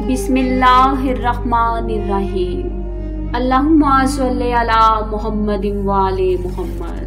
बिस्मिल्लाहिर्रहमानिर्रहीम। अल्लाहुम्मा सल्ली अला मुहम्मदिन व आले मुहम्मद।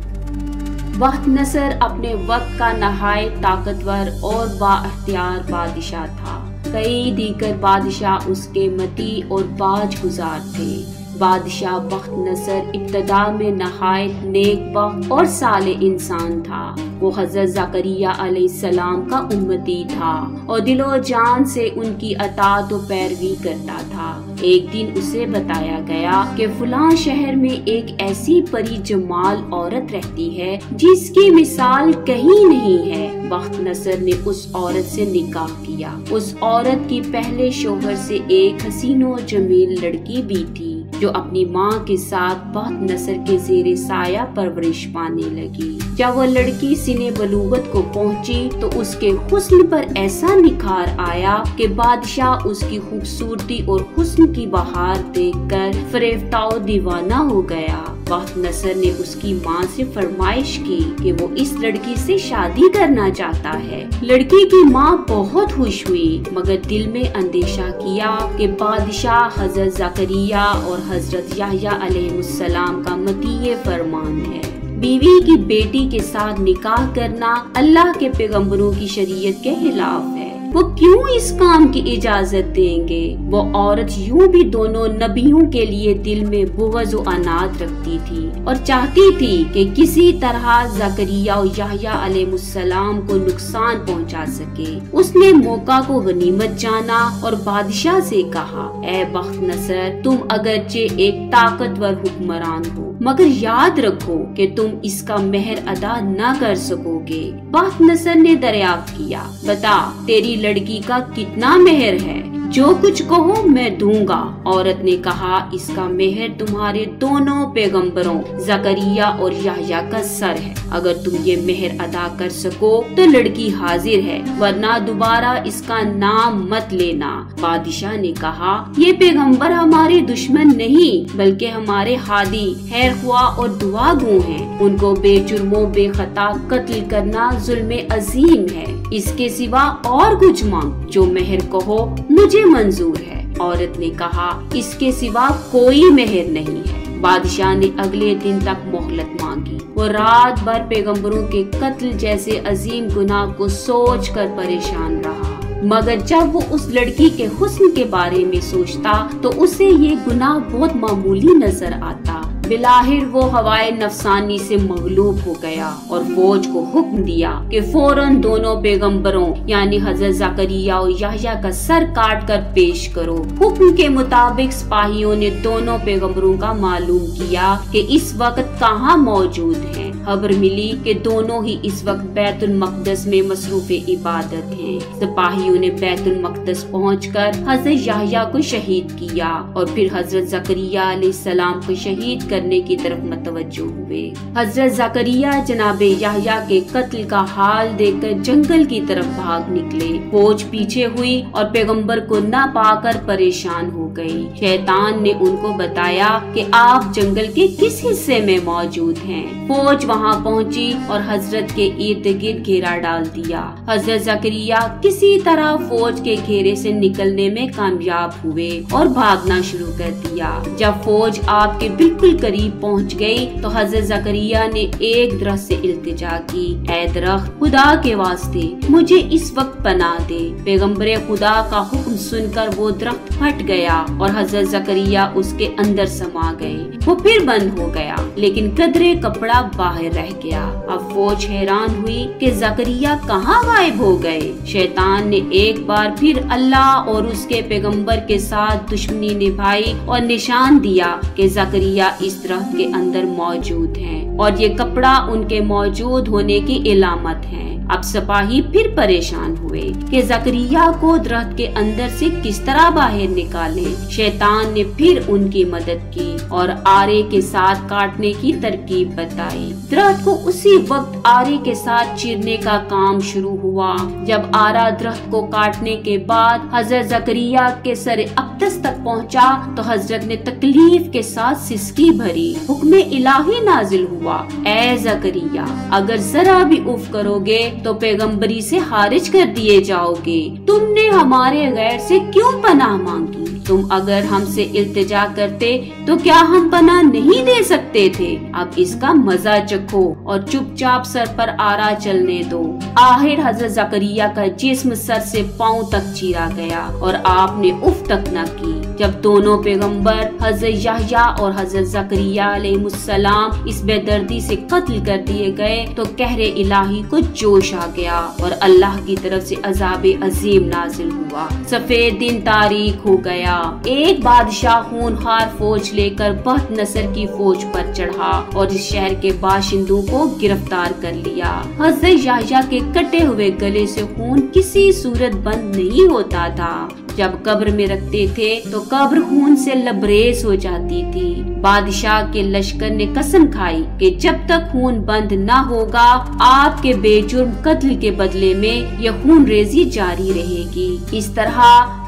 बख्त नसर अपने वक्त का नहायत ताकतवर और बाअख्तियार बादशाह था। कई दीगर बादशाह उसके मती और बाज गुजार थे। बादशाह बख्त नसर इब्तदा में नहायत नेक बख्त और साले इंसान था। वो हजरत ज़करिया अलैहिस्सलाम का उम्मती था और दिलो जान से उनकी अताअत और पैरवी करता था। एक दिन उसे बताया गया कि फलां शहर में एक ऐसी परी जमाल औरत रहती है जिसकी मिसाल कहीं नहीं है। बख्त नसर ने उस औरत से निकाह किया। उस औरत की पहले शोहर से एक हसीनो जमील लड़की भी थी जो अपनी माँ के साथ बख्त नसर के ज़ेरे साया परवरिश पाने लगी। जब वह लड़की सिने बलूगत को पहुँची तो उसके हुस्न पर ऐसा निखार आया कि बादशाह उसकी खूबसूरती और हुस्न की बहार देखकर फरेफ्ता और दीवाना हो गया। बख्त नसर ने उसकी माँ से फरमाइश की कि वो इस लड़की से शादी करना चाहता है। लड़की की माँ बहुत खुश हुई मगर दिल में अंदेशा किया कि बादशाह हजरत ज़करिया और हजरत याह्या अलैहिस्सलाम का मतीये फरमान है। बीवी की बेटी के साथ निकाह करना अल्लाह के पैगम्बरों की शरीयत के खिलाफ है। वो क्यों इस काम की इजाजत देंगे? वो औरत यूं भी दोनों नबियों के लिए दिल में बुग़्ज़ और अनाद रखती थी और चाहती थी कि किसी तरह ज़करिया और याह्या अलैहिस्सलाम को नुकसान पहुंचा सके। उसने मौका को गनीमत जाना और बादशाह से कहा, ए बख्त नसर, तुम अगरचे एक ताकतवर हुक्मरान हो मगर याद रखो कि तुम इसका मेहर अदा न कर सकोगे। बख्त नसर ने दरियाफ्त किया, बता तेरी लड़की का कितना मेहर है? जो कुछ कहो मैं दूंगा। औरत ने कहा, इसका मेहर तुम्हारे दोनों पैगंबरों ज़करिया और याह्या का सर है। अगर तुम ये मेहर अदा कर सको तो लड़की हाजिर है, वरना दोबारा इसका नाम मत लेना। बादशाह ने कहा, ये पैगंबर हमारे दुश्मन नहीं बल्कि हमारे हादी, खैर ख्वाह और दुआगो हैं। उनको बेजुर्मों बेखता कत्ल करना जुल्म अजीम है। इसके सिवा और कुछ मांग, जो मेहर कहो मुझे मंजूर है। औरत ने कहा, इसके सिवा कोई मेहर नहीं है। बादशाह ने अगले दिन तक मोहलत मांगी। वो रात भर पैगंबरों के कत्ल जैसे अजीम गुनाह को सोचकर परेशान रहा मगर जब वो उस लड़की के हुस्न के बारे में सोचता तो उसे ये गुनाह बहुत मामूली नजर आता। बिलाहिर वो हवाए नफसानी से मगलूब हो गया और फौज को हुक्म दिया कि फौरन दोनों पैगंबरों यानी हजरत ज़करिया और याह्या का सर काट कर पेश करो। हुक्म के मुताबिक सिपाहियों ने दोनों पैगंबरों का मालूम किया कि इस वक्त कहाँ मौजूद हैं। खबर मिली कि दोनों ही इस वक्त बैतुल मक़दस में मसरूफ़ इबादत हैं। सिपाहियों ने बैतुल मक़दस पहुंचकर हजरत याह्या को शहीद किया और फिर हजरत ज़करिया अलैहिस्सलाम को शहीद करने की तरफ मुतवज्जो हुए। हजरत ज़करिया जनाबे याह्या के कत्ल का हाल देखकर जंगल की तरफ भाग निकले। फौज पीछे हुई और पैगंबर को न पाकर परेशान हो गई। शैतान ने उनको बताया कि आप जंगल के किस हिस्से में मौजूद हैं। फौज वहां पहुंची और हजरत के इर्द गिर्द घेरा डाल दिया। हजरत ज़करिया किसी तरह फौज के घेरे से निकलने में कामयाब हुए और भागना शुरू कर दिया। जब फौज आपके बिल्कुल करीब पहुंच गई तो हजरत ज़करिया ने एक दरख्त से इल्तिजा की, ऐ दरख्त, खुदा के वास्ते मुझे इस वक्त पनाह दे। पैगंबर खुदा का हुक्म सुनकर वो दरख्त फट गया और हजरत ज़करिया उसके अंदर समा गए। वो फिर बंद हो गया लेकिन कदरे कपड़ा बाहर रह गया। अब फौज हैरान हुई कि ज़करिया कहाँ गायब हो गए। शैतान ने एक बार फिर अल्लाह और उसके पैगंबर के साथ दुश्मनी निभाई और निशान दिया कि ज़करिया इस दरख्त के अंदर मौजूद हैं और ये कपड़ा उनके मौजूद होने की इलामत है। अब सिपाही फिर परेशान हुए कि ज़करिया को दरख्त के अंदर से किस तरह बाहर निकाले। शैतान ने फिर उनकी मदद की और आरे के साथ काटने की तरकीब बताई। दरख्त को उसी वक्त आरे के साथ चीरने का काम शुरू हुआ। जब आरा दरख्त को काटने के बाद हजरत ज़करिया के सर अक़दस तक पहुंचा तो हजरत ने तकलीफ के साथ सिसकी भरी। हुक्म इलाही नाजिल हुआ, ए ज़करिया, अगर जरा भी उफ करोगे तो पैगंबरी से खारिज कर दिए जाओगे। तुमने हमारे गैर से क्यों पनाह मांगी? तुम अगर हमसे इल्तिजा करते तो क्या हम पनाह नहीं दे सकते थे? अब इसका मजा चखो और चुपचाप सर पर आरा चलने दो। आखिर हजरत जकरिया का जिस्म सर से पांव तक चीरा गया और आपने उफ तक न की। जब दोनों पैगंबर हजरत याहया और हजरत जकरिया अलैहिस्सलाम इस बेदर्दी से कत्ल कर दिए गए तो कहरे इलाही को जोश आ गया और अल्लाह की तरफ से अजाब अजीम नाजिल हुआ। सफेद दिन तारीख हो गया। एक बादशाह खूनखार फौज लेकर बख्त नसर की फौज पर चढ़ा और इस शहर के बाशिंदों को गिरफ्तार कर लिया। हजरत याहया के कटे हुए गले से खून किसी सूरत बंद नहीं होता था। जब कब्र में रखते थे तो कब्र खून से लबरेज हो जाती थी। बादशाह के लश्कर ने कसम खाई कि जब तक खून बंद न होगा आपके बेजुर्म कत्ल के बदले में यह खून रेजी जारी रहेगी। इस तरह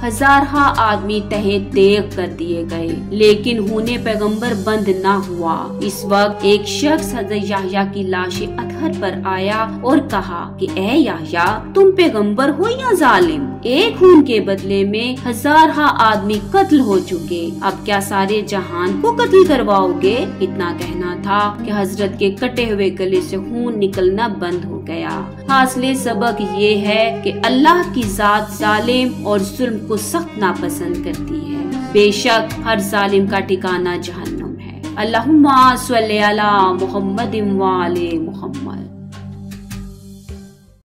हजारहा आदमी तहे देग कर दिए गए, लेकिन खूने पैगंबर बंद न हुआ। इस वक्त एक शख्स हजरत याहया की लाश अतहर पर आया और कहा कि ए याहया, तुम पैगंबर हो या जालिम? एक खून के बदले में हजारहा आदमी कत्ल हो चुके, अब क्या सारे जहान को कत्ल करवाओगे? इतना कहना था कि हजरत के कटे हुए गले से खून निकलना बंद हो गया। हासिले सबक ये है कि अल्लाह की जात जालिम और जुल्म को सख्त नापसंद करती है। बेशक हर जालिम का ठिकाना जहन्नुम है। अल्लाहुम्मा सल्ली अला मुहम्मदिन व आले मुहम्मद।